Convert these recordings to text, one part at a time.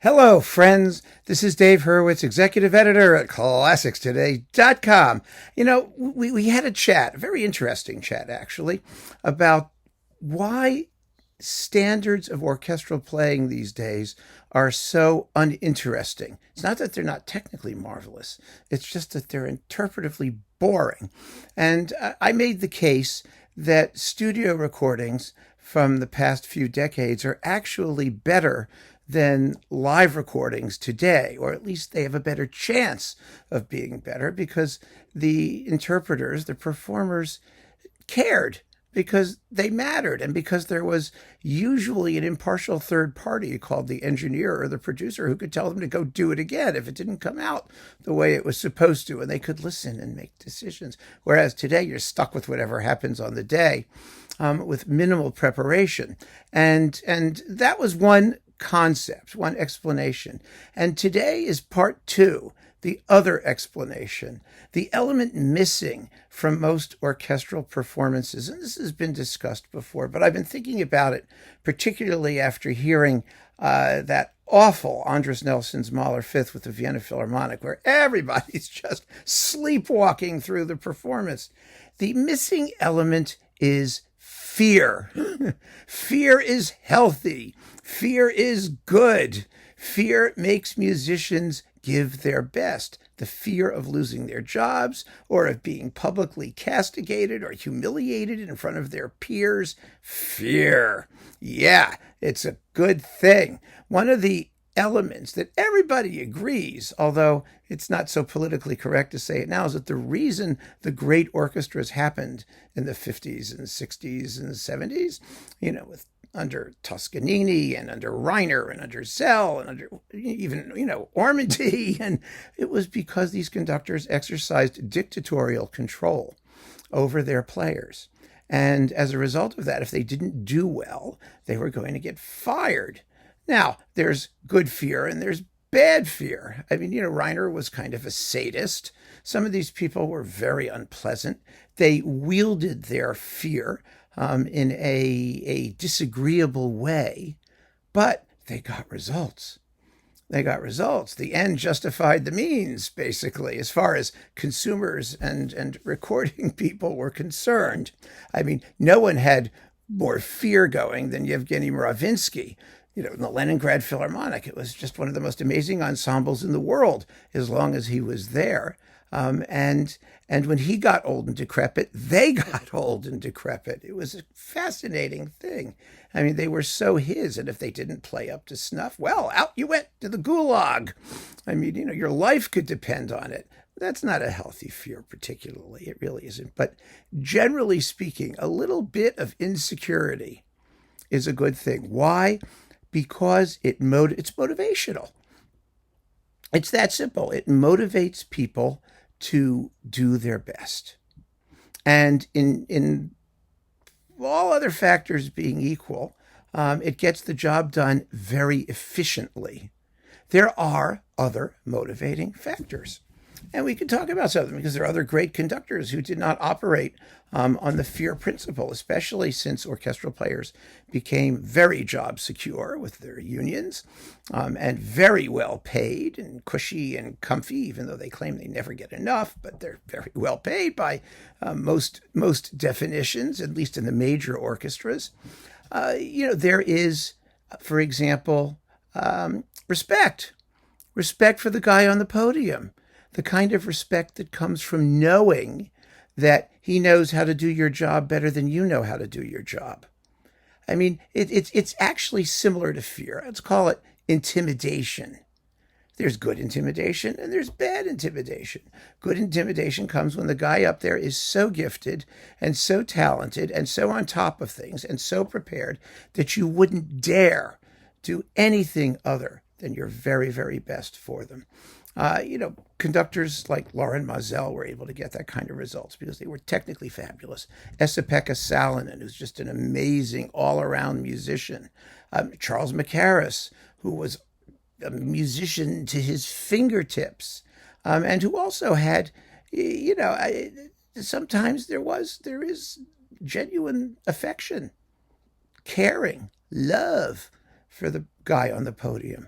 Hello, friends. This is Dave Hurwitz, executive editor at ClassicsToday.com. We had a chat, a very interesting chat, actually, about why standards of orchestral playing these days are so uninteresting. It's not that they're not technically marvelous, it's just that they're interpretively boring. And I made the case that studio recordings from the past few decades are actually better than live recordings today, or at least they have a better chance of being better because the interpreters, the performers, cared because they mattered and because there was usually an impartial third party called the engineer or the producer who could tell them to go do it again if it didn't come out the way it was supposed to, and they could listen and make decisions. Whereas today you're stuck with whatever happens on the day with minimal preparation. And that was one concept, one explanation. And today is part two, the other explanation, the element missing from most orchestral performances. And this has been discussed before, but I've been thinking about it, particularly after hearing that awful Andres Nelson's Mahler Fifth with the Vienna Philharmonic, where everybody's just sleepwalking through the performance. The missing element is fear. Fear is healthy. Fear is good. Fear makes musicians give their best. The fear of losing their jobs or of being publicly castigated or humiliated in front of their peers. Fear. Yeah, it's a good thing. One of the elements that everybody agrees, although it's not so politically correct to say it now, is that the reason the great orchestras happened in the 50s and 60s and 70s, with under Toscanini and under Reiner and under Zell and under even, Ormandy. And it was because these conductors exercised dictatorial control over their players. And as a result of that, if they didn't do well, they were going to get fired. Now, there's good fear and there's bad fear. I mean, Reiner was kind of a sadist. Some of these people were very unpleasant. They wielded their fear in a disagreeable way, but they got results. They got results. The end justified the means, basically, as far as consumers and recording people were concerned. I mean, no one had more fear going than Yevgeny Mravinsky. In the Leningrad Philharmonic, it was just one of the most amazing ensembles in the world as long as he was there. And when he got old and decrepit, they got old and decrepit. It was a fascinating thing. I mean, they were so his, and if they didn't play up to snuff, well, out you went to the gulag. I mean, your life could depend on it. That's not a healthy fear particularly. It really isn't. But generally speaking, a little bit of insecurity is a good thing. Why? Because it's motivational. It's that simple. It motivates people to do their best. And in all other factors being equal, it gets the job done very efficiently. There are other motivating factors. And we can talk about some of them because there are other great conductors who did not operate on the fear principle, especially since orchestral players became very job secure with their unions and very well paid and cushy and comfy, even though they claim they never get enough, but they're very well paid by most definitions, at least in the major orchestras. There is, for example, respect for the guy on the podium. The kind of respect that comes from knowing that he knows how to do your job better than you know how to do your job. I mean, it's actually similar to fear. Let's call it intimidation. There's good intimidation and there's bad intimidation. Good intimidation comes when the guy up there is so gifted and so talented and so on top of things and so prepared that you wouldn't dare do anything other than your very, very best for them. Conductors like Loren Maazel were able to get that kind of results because they were technically fabulous. Esa-Pekka Salonen, who's just an amazing all-around musician. Charles Mackerras, who was a musician to his fingertips, and who also had, sometimes there is genuine affection, caring, love for the guy on the podium.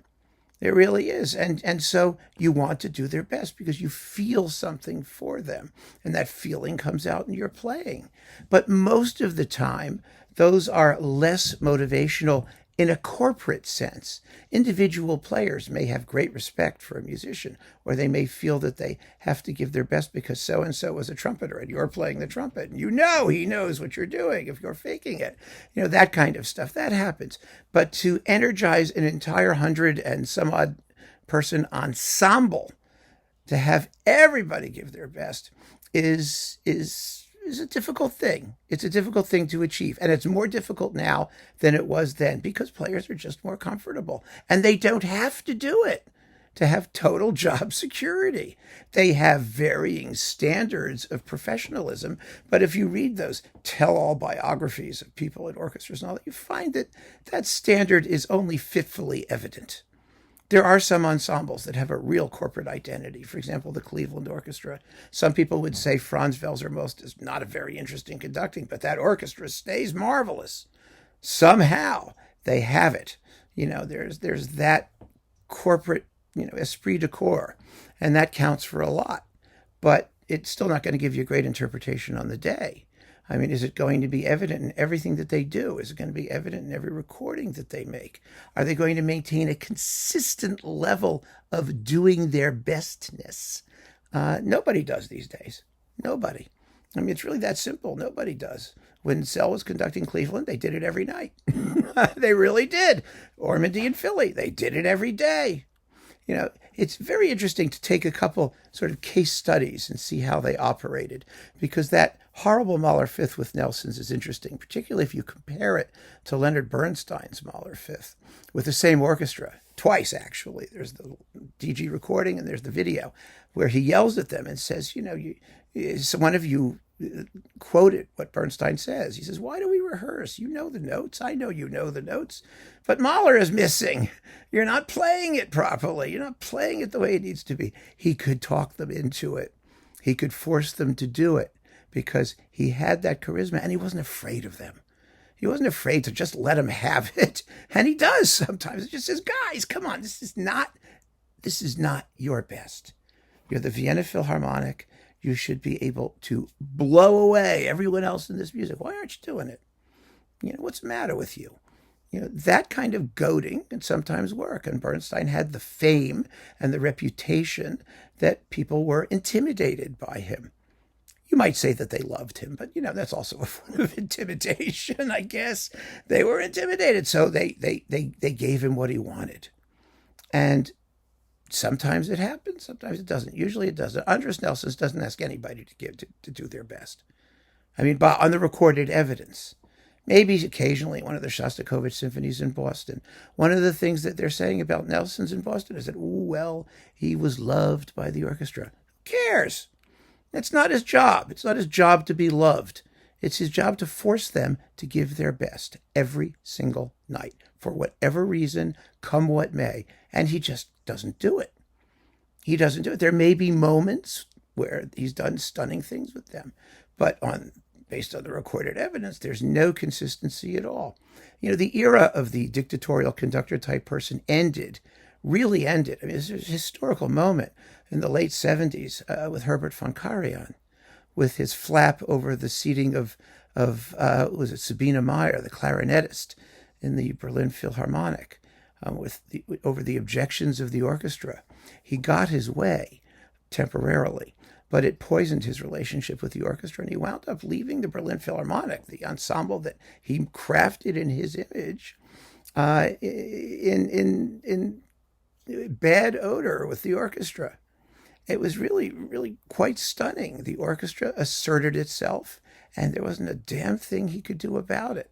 It really is. And so you want to do their best because you feel something for them. And that feeling comes out in your playing. But most of the time, those are less motivational in a corporate sense. Individual players may have great respect for a musician, or they may feel that they have to give their best because so and so was a trumpeter and you're playing the trumpet and you know he knows what you're doing if you're faking it. That kind of stuff. That happens. But to energize an entire 100 and some odd person ensemble, to have everybody give their best is a difficult thing. It's a difficult thing to achieve. And it's more difficult now than it was then because players are just more comfortable and they don't have to do it to have total job security. They have varying standards of professionalism. But if you read those tell-all biographies of people in orchestras and all that, you find that that standard is only fitfully evident. There are some ensembles that have a real corporate identity. For example, the Cleveland Orchestra. Some people would say Franz Welser-Most is not a very interesting conducting, but that orchestra stays marvelous. Somehow they have it. There's that corporate, esprit de corps, and that counts for a lot. But it's still not going to give you a great interpretation on the day. I mean, is it going to be evident in everything that they do? Is it going to be evident in every recording that they make? Are they going to maintain a consistent level of doing their bestness? Nobody does these days. Nobody. I mean, it's really that simple. Nobody does. When Zell was conducting Cleveland, they did it every night. They really did. Ormandy in Philly, they did it every day. It's very interesting to take a couple sort of case studies and see how they operated, because that horrible Mahler Fifth with Nelson's is interesting, particularly if you compare it to Leonard Bernstein's Mahler Fifth with the same orchestra, twice actually. There's the DG recording and there's the video where he yells at them and says, one of you quoted what Bernstein says. He says, why do we rehearse? You know the notes. I know you know the notes. But Mahler is missing. You're not playing it properly. You're not playing it the way it needs to be. He could talk them into it. He could force them to do it because he had that charisma and he wasn't afraid of them. He wasn't afraid to just let them have it. And he does sometimes. He just says, guys, come on, this is not your best. You're the Vienna Philharmonic. You should be able to blow away everyone else in this music. Why aren't you doing it? What's the matter with you? That kind of goading can sometimes work. And Bernstein had the fame and the reputation that people were intimidated by him. You might say that they loved him, but that's also a form of intimidation, I guess. They were intimidated, so they gave him what he wanted. And sometimes it happens, sometimes it doesn't. Usually it doesn't. Andres Nelsons doesn't ask anybody to do their best. I mean, but on the recorded evidence. Maybe occasionally one of the Shostakovich symphonies in Boston. One of the things that they're saying about Nelsons in Boston is that, he was loved by the orchestra. Who cares? It's not his job. It's not his job to be loved. It's his job to force them to give their best every single night for whatever reason, come what may. And he just doesn't do it. He doesn't do it. There may be moments where he's done stunning things with them, but based on the recorded evidence, there's no consistency at all. The era of the dictatorial conductor type person really ended. I mean, it's a historical moment in the late 70s with Herbert von Karajan, with his flap over the seating of was it Sabina Meyer, the clarinetist in the Berlin Philharmonic, over the objections of the orchestra. He got his way temporarily, but it poisoned his relationship with the orchestra, and he wound up leaving the Berlin Philharmonic, the ensemble that he crafted in his image, in bad odor with the orchestra. It was really, really quite stunning. The orchestra asserted itself, and there wasn't a damn thing he could do about it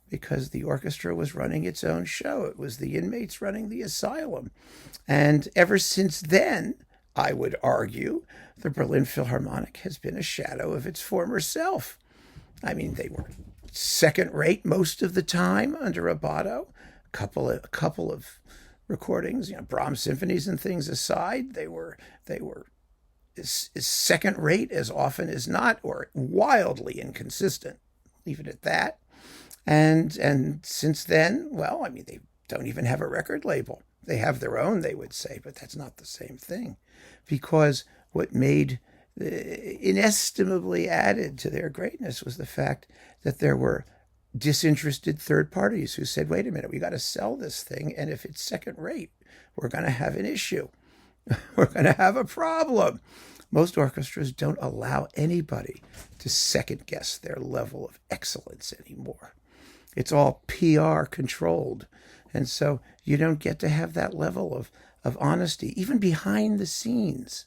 because the orchestra was running its own show. It was the inmates running the asylum. And ever since then, I would argue, the Berlin Philharmonic has been a shadow of its former self. I mean, they were second rate most of the time under Abbado. A couple of recordings, Brahms symphonies and things aside, they were as second rate as often as not, or wildly inconsistent. Leave it at that. And since then, they don't even have a record label. They have their own, they would say, but that's not the same thing. Because what made inestimably added to their greatness was the fact that there were disinterested third parties who said, wait a minute, we got to sell this thing, and if it's second rate, we're going to have an issue. We're going to have a problem. Most orchestras don't allow anybody to second guess their level of excellence anymore. It's all PR controlled. And so you don't get to have that level of honesty, even behind the scenes.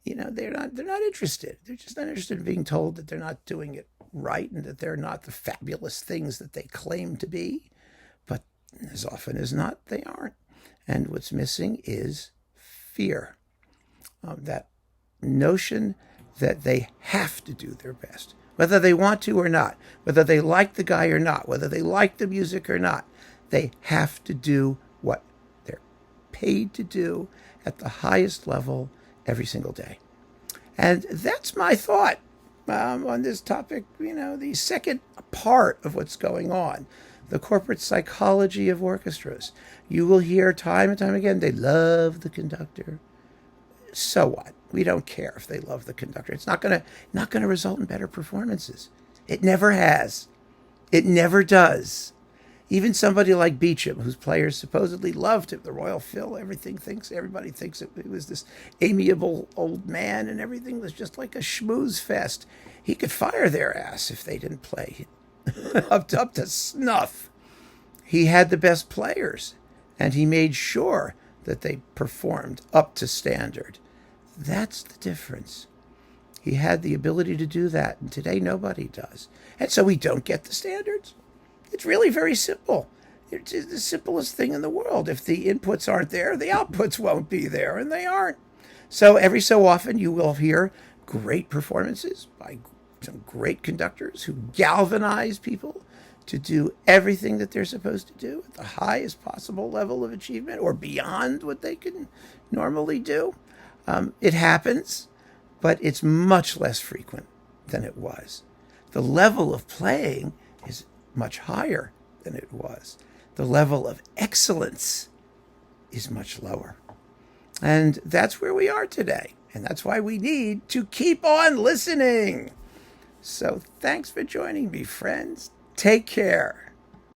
They're not interested. They're just not interested in being told that they're not doing it right and that they're not the fabulous things that they claim to be. But as often as not, they aren't. And what's missing is fear. That notion that they have to do their best, whether they want to or not, whether they like the guy or not, whether they like the music or not. They have to do what they're paid to do at the highest level every single day. And that's my thought on this topic, the second part of what's going on, the corporate psychology of orchestras. You will hear time and time again, they love the conductor. So what? We don't care if they love the conductor. It's not going to result in better performances. It never has. It never does. Even somebody like Beecham, whose players supposedly loved him, the Royal Phil, everybody thinks it was this amiable old man, and everything was just like a schmooze fest. He could fire their ass if they didn't play up to snuff. He had the best players, and he made sure that they performed up to standard. That's the difference. He had the ability to do that, and today nobody does. And so we don't get the standards. It's really very simple. It's the simplest thing in the world. If the inputs aren't there, the outputs won't be there, and they aren't. So every so often you will hear great performances by some great conductors who galvanize people to do everything that they're supposed to do at the highest possible level of achievement or beyond what they can normally do. It happens, but it's much less frequent than it was. The level of playing is much higher than it was. The level of excellence is much lower. And that's where we are today. And that's why we need to keep on listening. So thanks for joining me, friends. Take care.